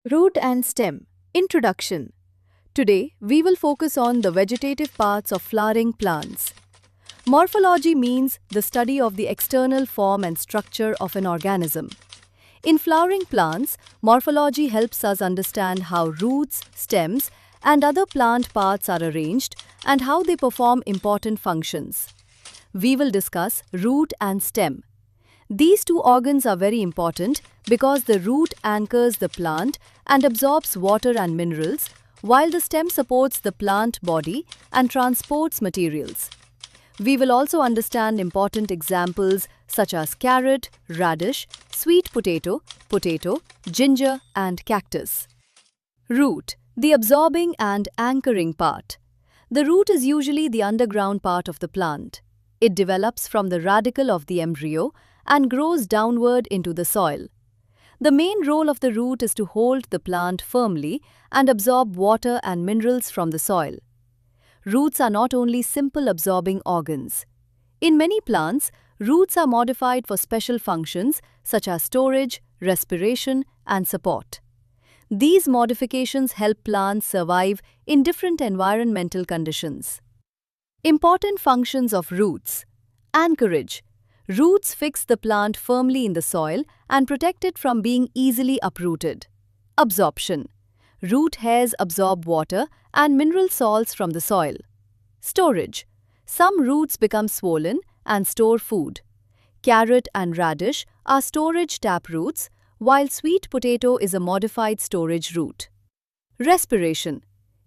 Root and stem. Introduction. Today, we will focus on the vegetative parts of flowering plants. Morphology means the study of the external form and structure of an organism. In flowering plants, morphology helps us understand how roots, stems, and other plant parts are arranged and how they perform important functions. We will discuss root and stem. These two organs are very important because the root anchors the plant and absorbs water and minerals, while the stem supports the plant body and transports materials. We will also understand important examples such as carrot, radish, sweet potato, ginger, and cactus. Root, the absorbing and anchoring part. The root is usually the underground part of the plant. It develops from the radicle of the embryo and grows downward into the soil. The main role of the root is to hold the plant firmly and absorb water and minerals from the soil. Roots are not only simple absorbing organs. In many plants, roots are modified for special functions such as storage, respiration, and support. These modifications help plants survive in different environmental conditions. Important functions of roots. Anchorage. Roots fix the plant firmly in the soil and protect it from being easily uprooted. Absorption. Root hairs absorb water and mineral salts from the soil. Storage. Some roots become swollen and store food. Carrot and radish are storage tap roots, while sweet potato is a modified storage root. Respiration.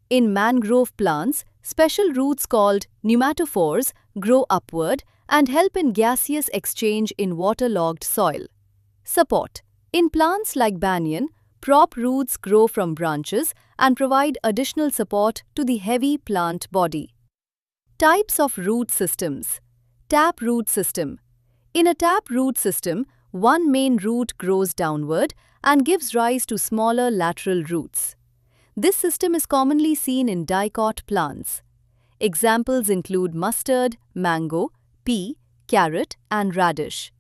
In mangrove plants, special roots called pneumatophores grow upward and help in gaseous exchange in waterlogged soil. Support. In plants like banyan, prop roots grow from branches and provide additional support to the heavy plant body. Types of root systems. Tap root system. In a tap root system, one main root grows downward and gives rise to smaller lateral roots. This system is commonly seen in dicot plants. Examples include mustard, mango, pea, carrot, and radish.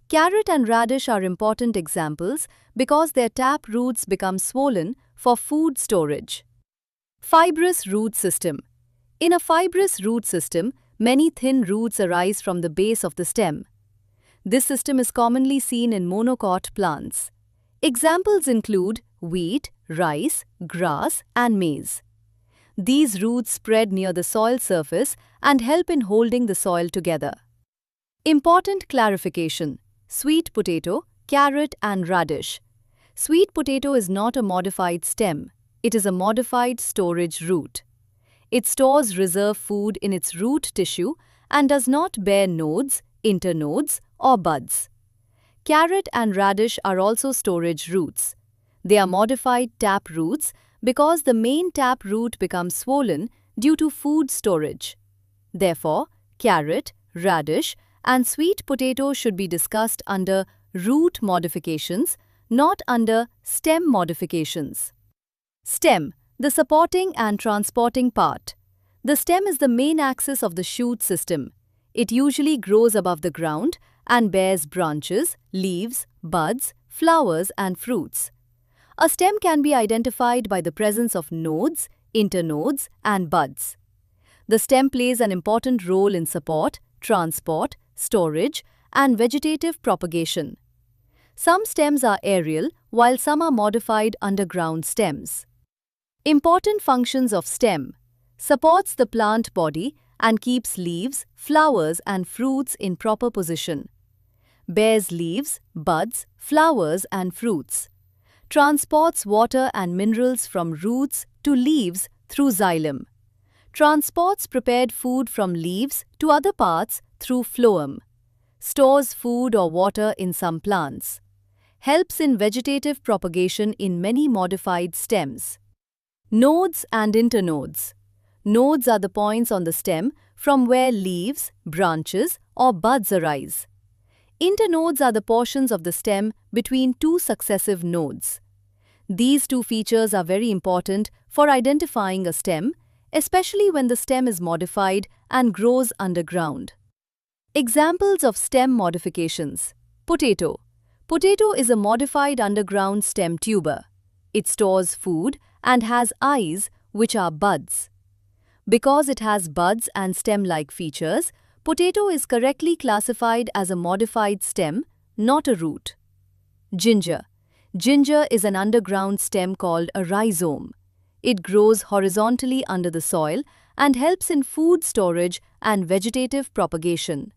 Carrot and radish are important examples because their tap roots become swollen for food storage. Fibrous root system. In a fibrous root system, many thin roots arise from the base of the stem. This system is commonly seen in monocot plants. Examples include wheat, rice, grass, and maize. These roots spread near the soil surface and help in holding the soil together. Important clarification. Sweet potato, carrot, and radish. Sweet potato is not a modified stem. It is a modified storage root. It stores reserve food in its root tissue and does not bear nodes, internodes, or buds. Carrot and radish are also storage roots. They are modified tap roots because the main tap root becomes swollen due to food storage. Therefore, carrot, radish, and sweet potato should be discussed under root modifications, not under stem modifications. Stem, the supporting and transporting part. The stem is the main axis of the shoot system. It usually grows above the ground and bears branches, leaves, buds, flowers, and fruits. A stem can be identified by the presence of nodes, internodes, and buds. The stem plays an important role in support, transport, storage, and vegetative propagation. Some stems are aerial, while some are modified underground stems. Important functions of stem. Supports the plant body and keeps leaves, flowers, and fruits in proper position. Bears leaves, buds, flowers, and fruits. Transports water and minerals from roots to leaves through xylem. Transports prepared food from leaves to other parts through phloem. Stores food or water in some plants. Helps in vegetative propagation in many modified stems. Nodes and internodes. Nodes are the points on the stem from where leaves, branches, or buds arise. Internodes are the portions of the stem between two successive nodes. These two features are very important for identifying a stem, especially when the stem is modified and grows underground. Examples of stem modifications. Potato. Potato is a modified underground stem tuber. It stores food and has eyes, which are buds. Because it has buds and stem-like features, potato is correctly classified as a modified stem, not a root. Ginger. Ginger is an underground stem called a rhizome. It grows horizontally under the soil and helps in food storage and vegetative propagation.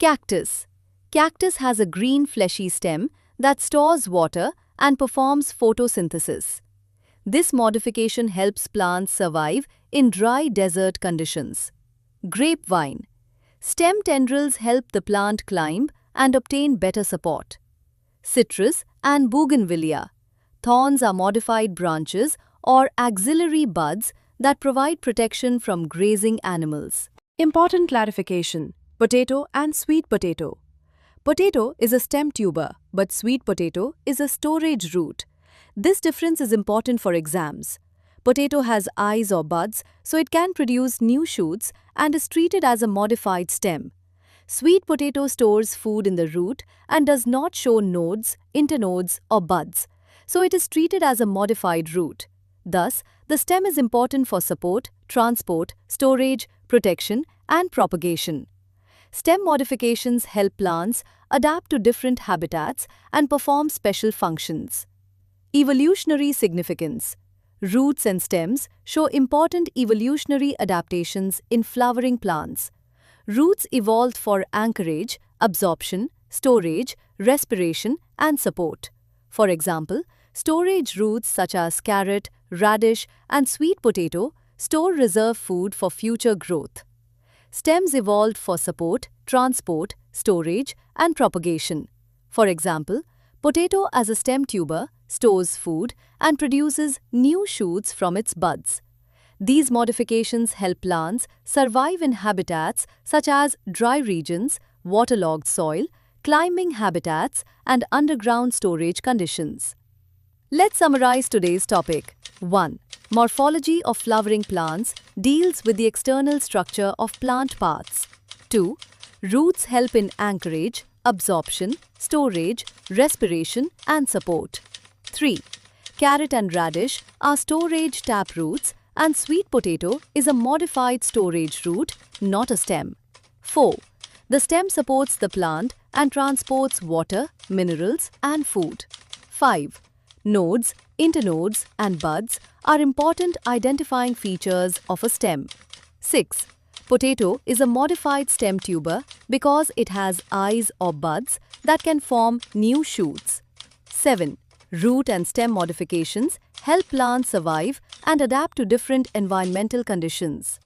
Cactus. Cactus has a green fleshy stem that stores water and performs photosynthesis. This modification helps plants survive in dry desert conditions. Grapevine. Stem tendrils help the plant climb and obtain better support. Citrus and bougainvillea. Thorns are modified branches or axillary buds that provide protection from grazing animals. Important clarification: potato and sweet potato. Potato is a stem tuber, but sweet potato is a storage root. This difference is important for exams. Potato has eyes or buds, so it can produce new shoots and is treated as a modified stem. Sweet potato stores food in the root and does not show nodes, internodes, or buds, so it is treated as a modified root. Thus, the stem is important for support, transport, storage, protection, and propagation. Stem modifications help plants adapt to different habitats and perform special functions. Evolutionary significance. Roots and stems show important evolutionary adaptations in flowering plants. Roots evolved for anchorage, absorption, storage, respiration, and support. For example, storage roots such as carrot, radish, and sweet potato store reserve food for future growth. Stems evolved for support, transport, storage, and propagation. For example, potato as a stem tuber stores food and produces new shoots from its buds. These modifications help plants survive in habitats such as dry regions, waterlogged soil, climbing habitats, and underground storage conditions. Let's summarize today's topic. 1. Morphology of flowering plants deals with the external structure of plant parts. 2. Roots help in anchorage, absorption, storage, respiration, and support. 3. Carrot and radish are storage taproots, and sweet potato is a modified storage root, not a stem. 4. The stem supports the plant and transports water, minerals, and food. 5. Nodes, internodes, and buds are important identifying features of a stem. 6. Potato is a modified stem tuber because it has eyes or buds that can form new shoots. 7. Root and stem modifications help plants survive and adapt to different environmental conditions.